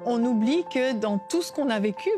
on oublie que dans tout ce qu'on a vécu,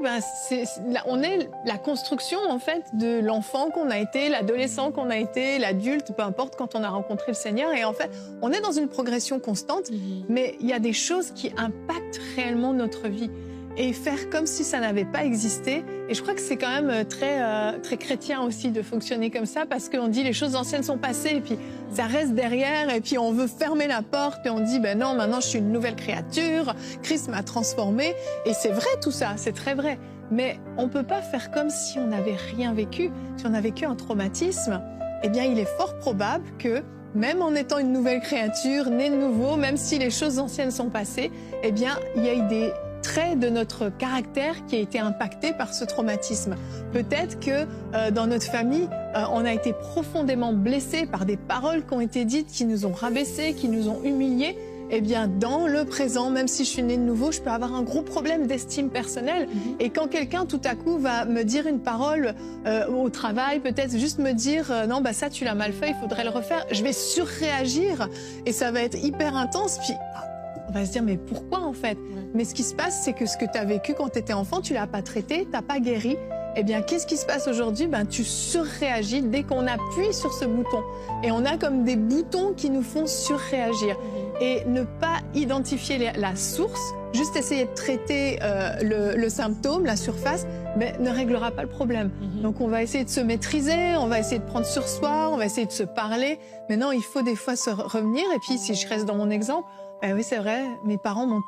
on est la construction en fait de l'enfant qu'on a été, l'adolescent qu'on a été, l'adulte, peu importe, quand on a rencontré le Seigneur. Et en fait, on est dans une progression constante, mais il y a des choses qui impactent réellement notre vie. Et faire comme si ça n'avait pas existé. Et je crois que c'est quand même très chrétien aussi de fonctionner comme ça, parce qu'on dit les choses anciennes sont passées et puis ça reste derrière et puis on veut fermer la porte et on dit non, maintenant je suis une nouvelle créature, Christ m'a transformée. Et c'est vrai tout ça, c'est très vrai. Mais on peut pas faire comme si on n'avait rien vécu. Si on a vécu un traumatisme, eh bien il est fort probable que même en étant une nouvelle créature, née de nouveau, même si les choses anciennes sont passées, eh bien il y a eu des traits de notre caractère qui a été impacté par ce traumatisme. Peut-être que dans notre famille, on a été profondément blessés par des paroles qui ont été dites, qui nous ont rabaissés, qui nous ont humiliés. Eh bien, dans le présent, même si je suis née de nouveau, je peux avoir un gros problème d'estime personnelle. Et quand quelqu'un, tout à coup, va me dire une parole au travail, peut-être juste me dire « Non, ça, tu l'as mal fait, il faudrait le refaire », je vais surréagir et ça va être hyper intense. Puis, on va se dire « Mais pourquoi, en fait ?» Mais ce qui se passe, c'est que ce que tu as vécu quand tu étais enfant, tu l'as pas traité, tu n'as pas guéri. Eh bien, qu'est-ce qui se passe aujourd'hui? Tu surréagis dès qu'on appuie sur ce bouton. Et on a comme des boutons qui nous font surréagir. Et ne pas identifier la source, juste essayer de traiter le symptôme, la surface, mais ne réglera pas le problème. Donc on va essayer de se maîtriser, on va essayer de prendre sur soi, on va essayer de se parler. Mais non, il faut des fois se revenir. Et puis si je reste dans mon exemple, oui c'est vrai, mes parents m'ont